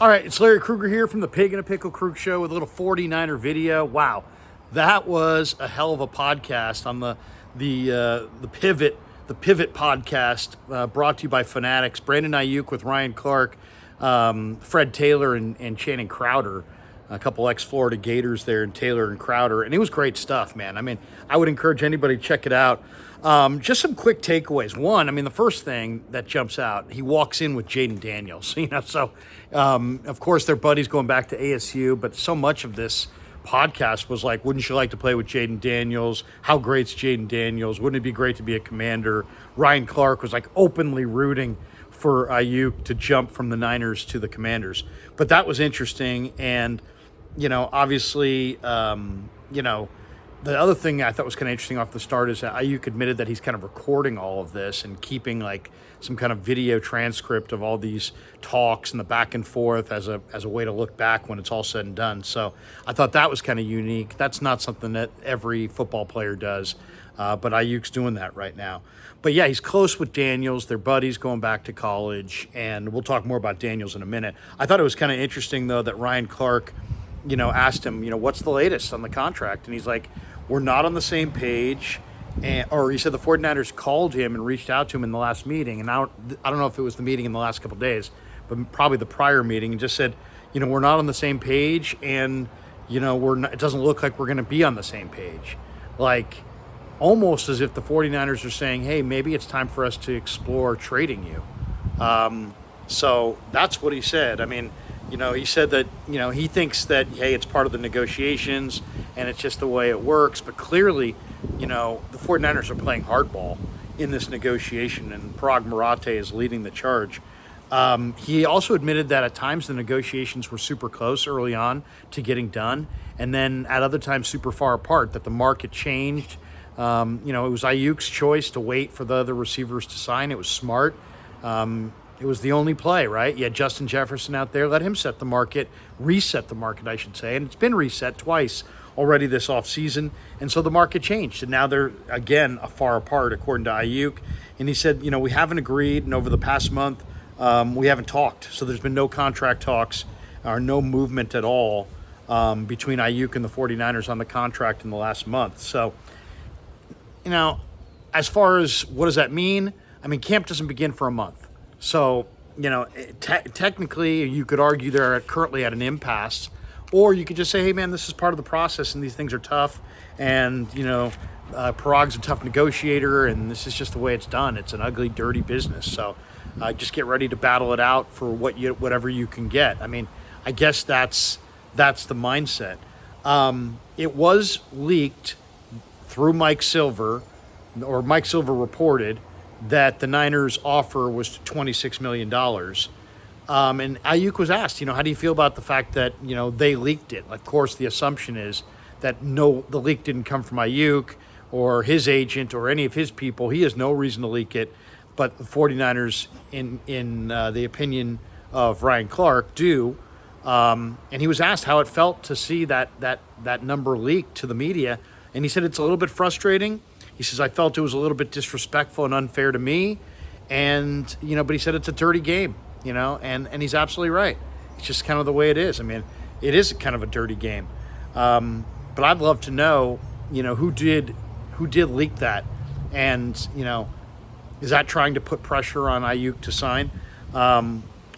All right, it's Larry Krueger here from the Pig and a Pickle Krug Show with a little 49er video. Wow, that was a hell of a podcast on the Pivot podcast, brought to you by Fanatics. Brandon Aiyuk with Ryan Clark, Fred Taylor, and Channing Crowder. A couple ex-Florida Gators there, and Taylor and Crowder. And it was great stuff, man. I mean, I would encourage anybody to check it out. Just some quick takeaways. One, I mean, the first thing that jumps out, he walks in with Jaden Daniels. Of course, their buddies going back to ASU, but so much of this podcast was like, wouldn't you like to play with Jaden Daniels? How great's Jaden Daniels? Wouldn't it be great to be a Commander? Ryan Clark was like openly rooting for Aiyuk to jump from the Niners to the Commanders. But that was interesting. And, obviously, the other thing I thought was kind of interesting off the start is that Aiyuk admitted that he's kind of recording all of this and keeping like some kind of video transcript of all these talks and the back and forth as a way to look back when it's all said and done. So I thought that was kind of unique. That's not something that every football player does, but Aiyuk's doing that right now. But yeah, he's close with Daniels. They're buddies going back to college, and we'll talk more about Daniels in a minute. I thought it was kind of interesting, though, that Ryan Clark, asked him, what's the latest on the contract? And he's like, we're not on the same page. Or he said the 49ers called him and reached out to him in the last meeting. And I don't know if it was the meeting in the last couple of days, but probably the prior meeting, and just said, we're not on the same page, and, it doesn't look like we're going to be on the same page. Like, almost as if the 49ers are saying, hey, maybe it's time for us to explore trading you. So that's what he said. I mean, he said that, he thinks that, hey, it's part of the negotiations and it's just the way it works. But clearly, the 49ers are playing hardball in this negotiation, and Parag Marathe is leading the charge. He also admitted that at times the negotiations were super close early on to getting done, and then at other times super far apart, that the market changed. It was Aiyuk's choice to wait for the other receivers to sign. It was smart. It was the only play, right? You had Justin Jefferson out there. Let him reset the market, I should say. And it's been reset twice already this offseason. And so the market changed. And now they're, again, far apart, according to Aiyuk. And he said, we haven't agreed. And over the past month, we haven't talked. So there's been no contract talks or no movement at all between Aiyuk and the 49ers on the contract in the last month. So, as far as what does that mean? I mean, camp doesn't begin for a month. So, technically, you could argue they're currently at an impasse, or you could just say, hey, man, this is part of the process and these things are tough. And, Parag's a tough negotiator, and this is just the way it's done. It's an ugly, dirty business. So just get ready to battle it out for whatever you can get. I mean, I guess that's the mindset. It was leaked through Mike Silver reported that the Niners' offer was $26 million. And Aiyuk was asked, how do you feel about the fact that, they leaked it? Of course, the assumption is that the leak didn't come from Aiyuk or his agent or any of his people. He has no reason to leak it. But the 49ers, in the opinion of Ryan Clark, do. And he was asked how it felt to see that number leaked to the media. And he said it's a little bit frustrating. He says, I felt it was a little bit disrespectful and unfair to me. And, but he said it's a dirty game, and he's absolutely right. It's just kind of the way it is. I mean, it is kind of a dirty game. But I'd love to know, who did leak that. And, is that trying to put pressure on Aiyuk to sign?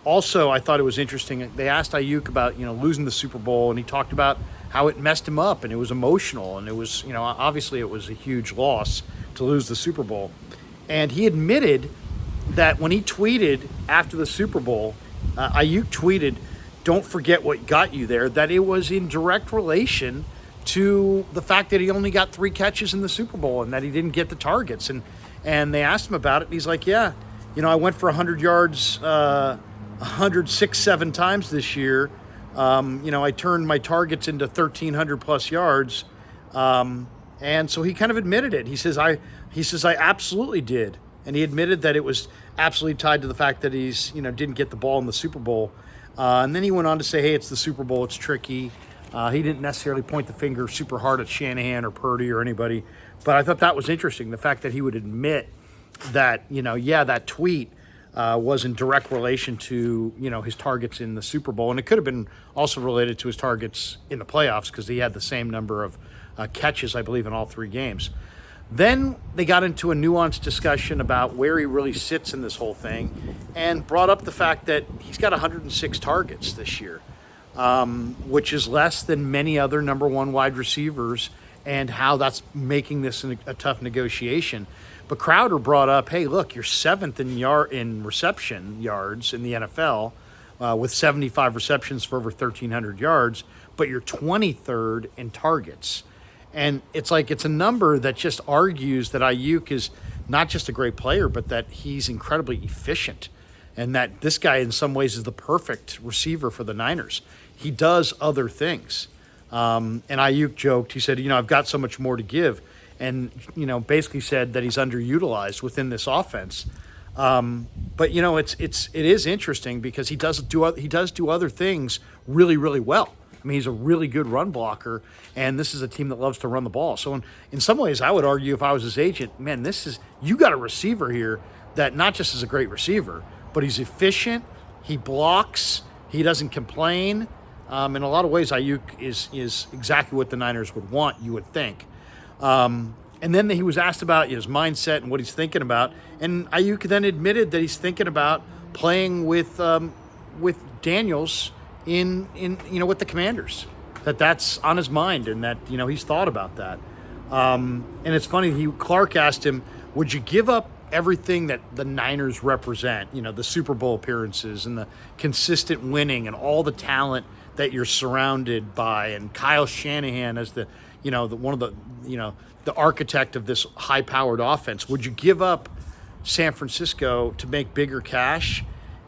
Also, I thought it was interesting. They asked Aiyuk about, losing the Super Bowl, and he talked about how it messed him up, and it was emotional, and it was, obviously it was a huge loss to lose the Super Bowl. And he admitted that when he tweeted after the Super Bowl, Aiyuk tweeted, don't forget what got you there, that it was in direct relation to the fact that he only got 3 catches in the Super Bowl and that he didn't get the targets. And they asked him about it, and he's like, yeah, I went for 100 yards 106-7 times this year. I turned my targets into 1,300 plus yards. And so he kind of admitted it. He says, I absolutely did. And he admitted that it was absolutely tied to the fact that he's, didn't get the ball in the Super Bowl. And then he went on to say, hey, it's the Super Bowl. It's tricky. He didn't necessarily point the finger super hard at Shanahan or Purdy or anybody. But I thought that was interesting, the fact that he would admit that, that tweet was in direct relation to, his targets in the Super Bowl. And it could have been also related to his targets in the playoffs because he had the same number of catches, I believe, in all 3 games. Then they got into a nuanced discussion about where he really sits in this whole thing and brought up the fact that he's got 106 targets this year, which is less than many other number 1 wide receivers, and how that's making this a tough negotiation. But Crowder brought up, hey, look, you're 7th in reception yards in the NFL with 75 receptions for over 1,300 yards, but you're 23rd in targets. And it's a number that just argues that Aiyuk is not just a great player, but that he's incredibly efficient, and that this guy in some ways is the perfect receiver for the Niners. He does other things. And Aiyuk joked, he said, I've got so much more to give, and, basically said that he's underutilized within this offense. But, it is interesting because he does do other things really, really well. I mean, he's a really good run blocker, and this is a team that loves to run the ball. So in some ways, I would argue if I was his agent, man, you got a receiver here that not just is a great receiver, but he's efficient, he blocks, he doesn't complain. In a lot of ways, Aiyuk is exactly what the Niners would want, you would think. And then he was asked about his mindset and what he's thinking about, and Aiyuk then admitted that he's thinking about playing with Daniels in with the Commanders, that's on his mind, and that he's thought about that. And it's funny, Clark asked him, would you give up everything that the Niners represent, the Super Bowl appearances and the consistent winning and all the talent that you're surrounded by, and Kyle Shanahan as the architect of this high-powered offense, would you give up San Francisco to make bigger cash?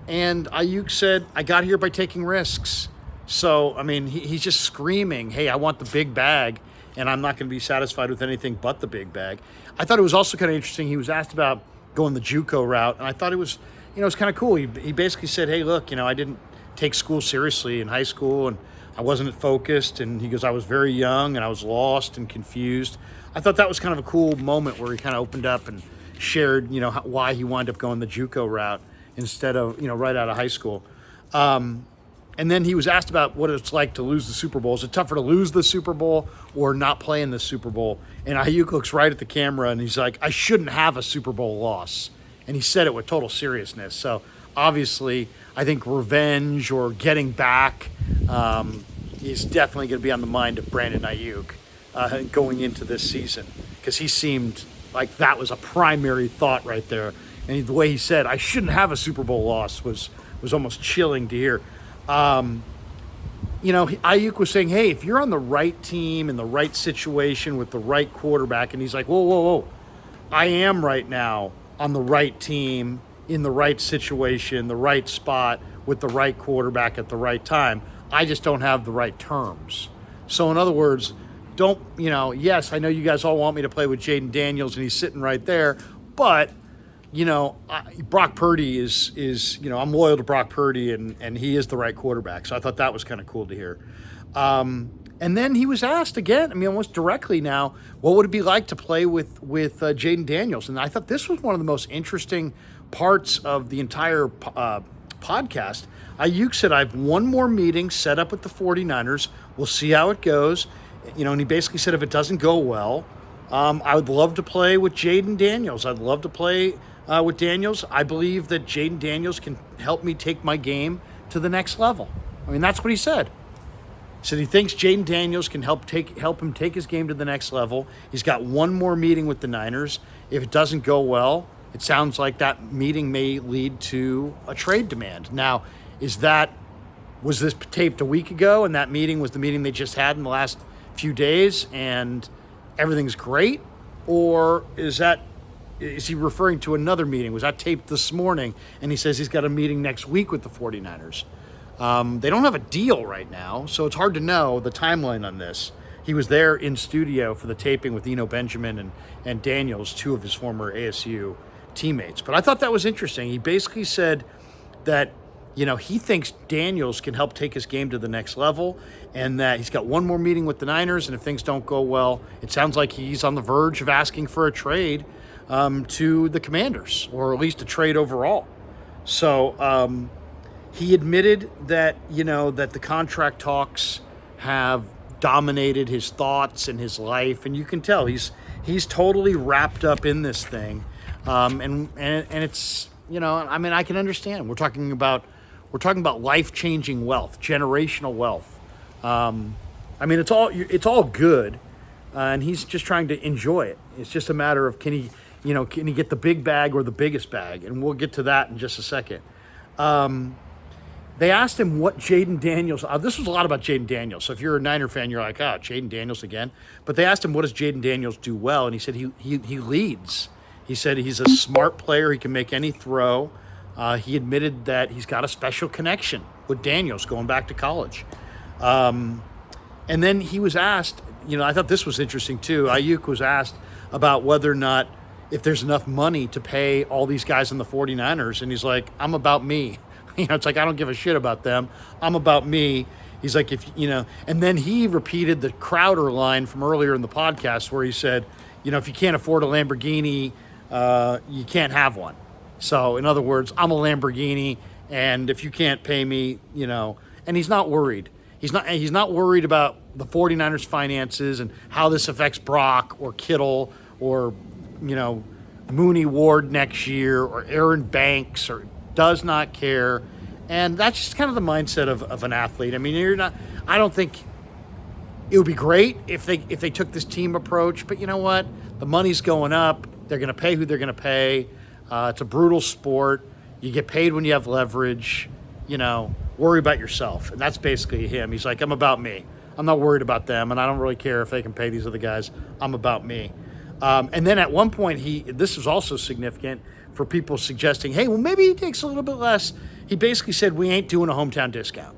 And Aiyuk said, I got here by taking risks. So, I mean, he's just screaming, hey, I want the big bag, and I'm not going to be satisfied with anything but the big bag. I thought it was also kind of interesting. He was asked about going the JUCO route, and I thought it was kind of cool. He basically said, hey, look, I didn't take school seriously in high school, and I wasn't focused. And he goes, I was very young, and I was lost and confused. I thought that was kind of a cool moment where he kind of opened up and shared, why he wound up going the JUCO route instead of, right out of high school. And then he was asked about what it's like to lose the Super Bowl. Is it tougher to lose the Super Bowl or not play in the Super Bowl? And Aiyuk looks right at the camera and he's like, I shouldn't have a Super Bowl loss. And he said it with total seriousness. So obviously, I think revenge or getting back is definitely going to be on the mind of Brandon Aiyuk going into this season, because he seemed like that was a primary thought right there. And the way he said, I shouldn't have a Super Bowl loss was almost chilling to hear. Aiyuk was saying, hey, if you're on the right team in the right situation with the right quarterback, and he's like, whoa, I am right now on the right team in the right situation, the right spot with the right quarterback at the right time. I just don't have the right terms. So in other words, yes, I know you guys all want me to play with Jaden Daniels and he's sitting right there, but Brock Purdy is I'm loyal to Brock Purdy, and he is the right quarterback. So I thought that was kind of cool to hear. And then he was asked again, almost directly now, what would it be like to play with Jaden Daniels? And I thought this was one of the most interesting parts of the entire podcast. Aiyuk said, I have one more meeting set up with the 49ers. We'll see how it goes. And he basically said, if it doesn't go well, I would love to play with Jaden Daniels. I'd love to play with Daniels. I believe that Jaden Daniels can help me take my game to the next level. That's what he said. He said he thinks Jaden Daniels can help him take his game to the next level. He's got one more meeting with the Niners. If it doesn't go well, it sounds like that meeting may lead to a trade demand. Now, was this taped a week ago, and that meeting was the meeting they just had in the last few days, and everything's great? Or is he referring to another meeting? Was that taped this morning, and he says he's got a meeting next week with the 49ers? They don't have a deal right now, so it's hard to know the timeline on this. He was there in studio for the taping with Eno Benjamin and Daniels, two of his former ASU teammates. But I thought that was interesting. He basically said that he thinks Daniels can help take his game to the next level, and that he's got one more meeting with the Niners, and if things don't go well, it sounds like he's on the verge of asking for a trade to the Commanders, or at least a trade overall. So he admitted that, that the contract talks have dominated his thoughts and his life, and you can tell he's totally wrapped up in this thing. And it's, I mean, I can understand. We're talking about life-changing wealth, generational wealth. I mean, it's all good, and he's just trying to enjoy it. It's just a matter of can he get the big bag or the biggest bag, and we'll get to that in just a second. They asked him what Jaden Daniels. This was a lot about Jaden Daniels. So if you're a Niner fan, you're like, Jaden Daniels again. But they asked him, what does Jaden Daniels do well? And he said he leads. He said he's a smart player. He can make any throw. He admitted that he's got a special connection with Daniels going back to college. And then he was asked, I thought this was interesting too. Aiyuk was asked about whether or not if there's enough money to pay all these guys in the 49ers. And he's like, I'm about me. It's like, I don't give a shit about them. I'm about me. He's like, and then he repeated the Crowder line from earlier in the podcast where he said, if you can't afford a Lamborghini, you can't have one. So in other words, I'm a Lamborghini, and if you can't pay me, and he's not worried. He's not worried about the 49ers finances and how this affects Brock or Kittle or, Mooney Ward next year or Aaron Banks, or does not care. And that's just kind of the mindset of an athlete. I mean, I don't think it would be great if they took this team approach, but you know what? The money's going up. They're going to pay who they're going to pay. It's a brutal sport. You get paid when you have leverage. Worry about yourself. And that's basically him. He's like, I'm about me. I'm not worried about them, and I don't really care if they can pay these other guys. I'm about me. And then at one point, this was also significant for people suggesting, hey, well, maybe he takes a little bit less. He basically said, we ain't doing a hometown discount.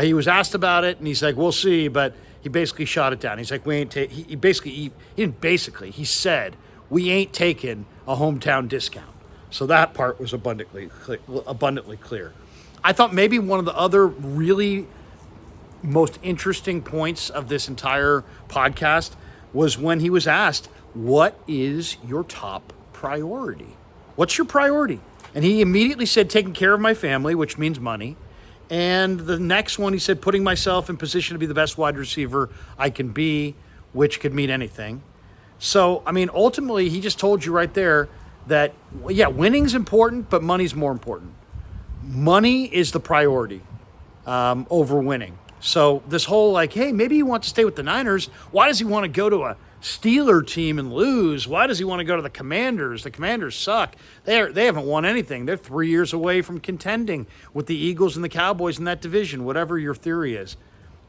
He was asked about it, and he's like, we'll see, but he basically shot it down. He's like, we ain't he said, we ain't taking a hometown discount. So that part was abundantly clear. I thought maybe one of the other really most interesting points of this entire podcast was when he was asked, what is your top priority? What's your priority? And he immediately said, taking care of my family, which means money. And the next one, he said, putting myself in position to be the best wide receiver I can be, which could mean anything. So, I mean, ultimately, he just told you right there that, yeah, winning's important, but money's more important. Money is the priority over winning. So this whole hey, maybe he wants to stay with the Niners. Why does he want to go to a Steeler team and lose? Why does he want to go to the Commanders? The Commanders suck. They haven't won anything. They're 3 years away from contending with the Eagles and the Cowboys in that division, whatever your theory is.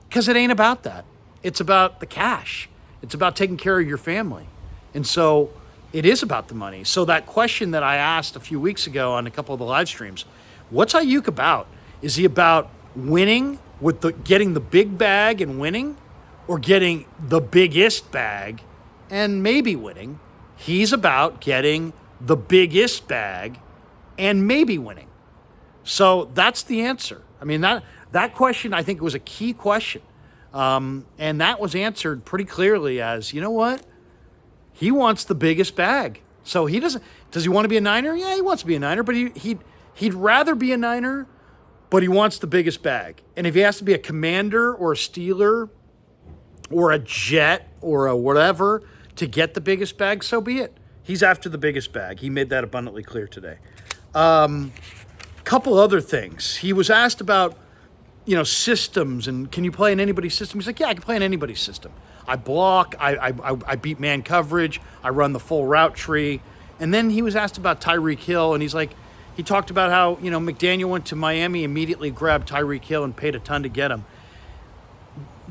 Because it ain't about that. It's about the cash. It's about taking care of your family. And so it is about the money. So that question that I asked a few weeks ago on a couple of the live streams, what's Aiyuk about? Is he about winning with getting the big bag and winning, or getting the biggest bag and maybe winning? He's about getting the biggest bag and maybe winning. So that's the answer. I mean, that question, I think, was a key question. And that was answered pretty clearly as, you know what? He wants the biggest bag. So does he want to be a Niner? Yeah, he wants to be a Niner, but he'd rather be a Niner, but he wants the biggest bag. And if he has to be a Commander or a Steeler or a Jet or a whatever to get the biggest bag, so be it. He's after the biggest bag. He made that abundantly clear today. Couple other things. He was asked about, systems and can you play in anybody's system? He's like, yeah, I can play in anybody's system. I block, I beat man coverage, I run the full route tree. And then he was asked about Tyreek Hill, and he talked about how, McDaniel went to Miami, immediately grabbed Tyreek Hill and paid a ton to get him.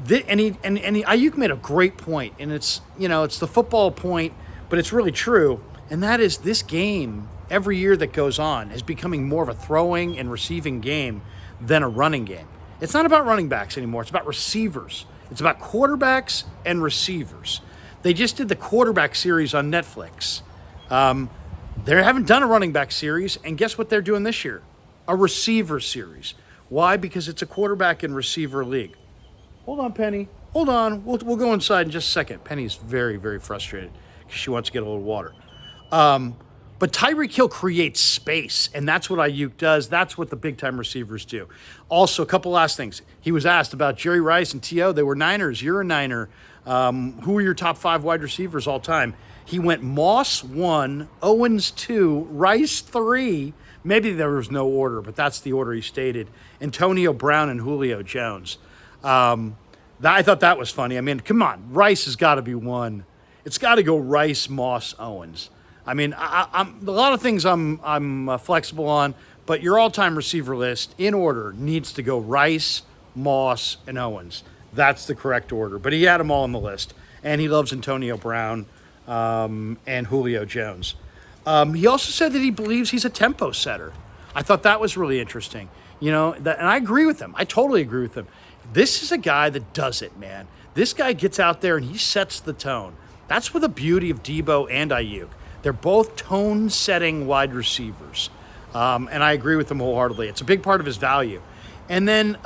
Aiyuk made a great point, and it's the football point, but it's really true. And that is, this game, every year that goes on, is becoming more of a throwing and receiving game than a running game. It's not about running backs anymore. It's about receivers. It's about quarterbacks and receivers. They just did the quarterback series on Netflix. They haven't done a running back series, and guess what they're doing this year? A receiver series. Why? Because it's a quarterback and receiver league. Hold on, Penny. Hold on. We'll go inside in just a second. Penny's very, very frustrated because she wants to get a little water. But But Tyreek Hill creates space, and that's what Aiyuk does. That's what the big-time receivers do. Also, a couple last things. He was asked about Jerry Rice and T.O. They were Niners. You're a Niner. Who are your top 5 wide receivers all time? He went Moss 1, Owens 2, Rice 3. Maybe there was no order, but that's the order he stated. Antonio Brown and Julio Jones. I thought that was funny. I mean, come on. Rice has got to be 1. It's got to go Rice, Moss, Owens. I mean, I'm a lot of things I'm flexible on, but your all-time receiver list in order needs to go Rice, Moss, and Owens. That's the correct order. But he had them all on the list, and he loves Antonio Brown and Julio Jones. He also said that he believes he's a tempo setter. I thought that was really interesting. And I agree with him. I totally agree with him. This is a guy that does it, man. This guy gets out there and he sets the tone. That's what the beauty of Debo and Aiyuk. They're both tone-setting wide receivers, and I agree with them wholeheartedly. It's a big part of his value. And then,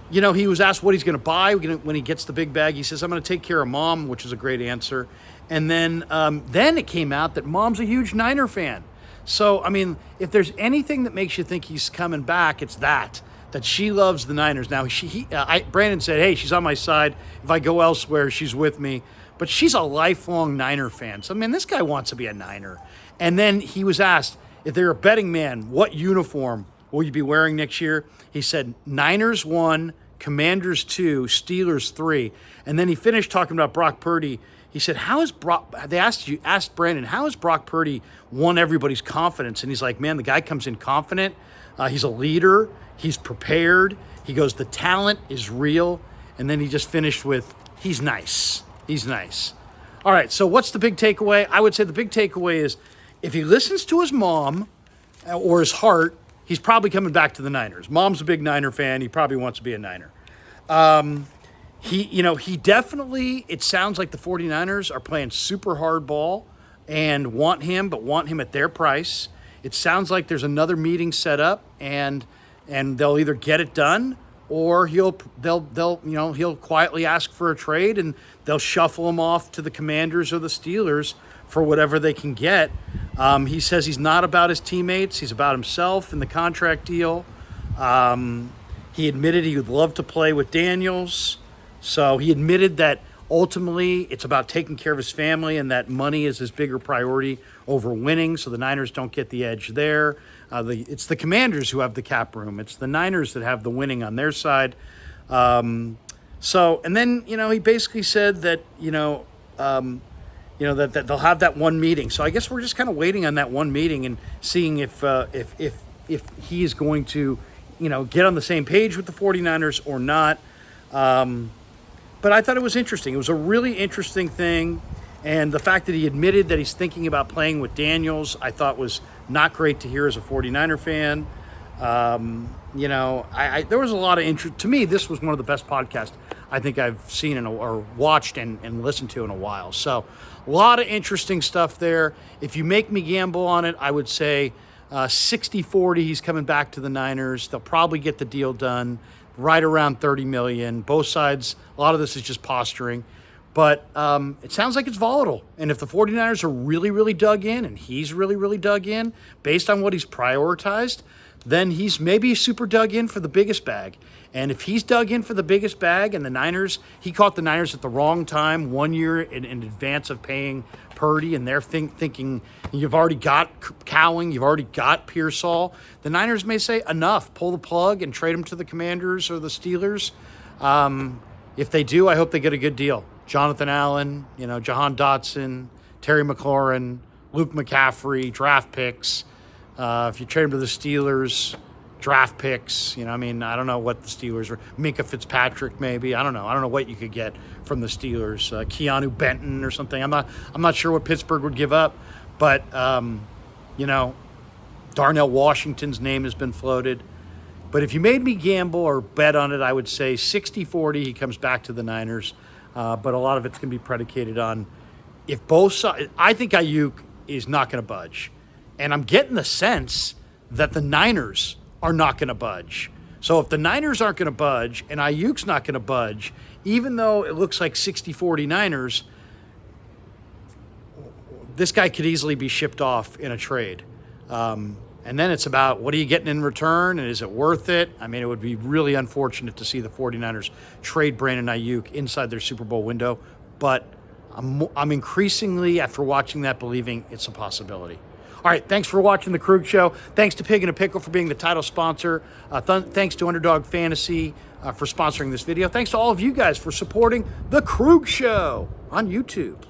he was asked what he's going to buy when he gets the big bag. He says, I'm going to take care of Mom, which is a great answer. And then it came out that Mom's a huge Niner fan. So, I mean, if there's anything that makes you think he's coming back, it's that she loves the Niners. Now, Brandon said, hey, she's on my side. If I go elsewhere, she's with me. But she's a lifelong Niner fan. So, I mean, this guy wants to be a Niner. And then he was asked, if they're a betting man, what uniform will you be wearing next year? He said, Niners 1, Commanders 2, Steelers 3. And then he finished talking about Brock Purdy. He said, they asked Brandon, how has Brock Purdy won everybody's confidence? And he's like, man, the guy comes in confident. He's a leader. He's prepared. He goes, the talent is real. And then he just finished with, he's nice. He's nice. All right, so what's the big takeaway? I would say the big takeaway is if he listens to his mom or his heart, he's probably coming back to the Niners. Mom's a big Niner fan. He probably wants to be a Niner. He definitely, it sounds like the 49ers are playing super hard ball and want him at their price. It sounds like there's another meeting set up and they'll either get it done or he'll quietly ask for a trade and they'll shuffle him off to the Commanders or the Steelers for whatever they can get. He says he's not about his teammates. He's about himself in the contract deal. He admitted he would love to play with Daniels. So he admitted that ultimately it's about taking care of his family and that money is his bigger priority over winning. So the Niners don't get the edge there. It's the Commanders who have the cap room. It's the Niners that have the winning on their side. And then, he basically said that, that they'll have that one meeting. So I guess we're just kind of waiting on that one meeting and seeing if he is going to, get on the same page with the 49ers or not. But I thought it was interesting. It was a really interesting thing. And the fact that he admitted that he's thinking about playing with Daniels, I thought was not great to hear as a 49er fan. There was a lot of interest. To me, this was one of the best podcasts I think I've seen or watched and listened to in a while. So a lot of interesting stuff there. If you make me gamble on it, I would say 60-40, he's coming back to the Niners. They'll probably get the deal done right around $30 million. Both sides, a lot of this is just posturing. But it sounds like it's volatile. And if the 49ers are really, really dug in, and he's really, really dug in, based on what he's prioritized, then he's maybe super dug in for the biggest bag. And if he's dug in for the biggest bag and the Niners, he caught the Niners at the wrong time 1 year in advance of paying Purdy, and they're thinking you've already got Cowing, you've already got Pearsall. The Niners may say, enough, pull the plug and trade him to the Commanders or the Steelers. If they do, I hope they get a good deal. Jonathan Allen, Jahan Dotson, Terry McLaurin, Luke McCaffrey, draft picks. If you trade him to the Steelers, draft picks. I don't know what the Steelers are. Minka Fitzpatrick, maybe. I don't know. I don't know what you could get from the Steelers. Keanu Benton or something. I'm not sure what Pittsburgh would give up, but Darnell Washington's name has been floated. But if you made me gamble or bet on it, I would say 60-40, he comes back to the Niners. But a lot of it's going to be predicated on if both sides. I think Aiyuk is not going to budge. And I'm getting the sense that the Niners are not going to budge. So if the Niners aren't going to budge and Aiyuk's not going to budge, even though it looks like 60-40 Niners, this guy could easily be shipped off in a trade. And then it's about what are you getting in return, and is it worth it? I mean, it would be really unfortunate to see the 49ers trade Brandon Aiyuk inside their Super Bowl window, but I'm increasingly, after watching that, believing it's a possibility. All right, thanks for watching The Krug Show. Thanks to Pig in a Pickle for being the title sponsor. Thanks to Underdog Fantasy for sponsoring this video. Thanks to all of you guys for supporting The Krug Show on YouTube.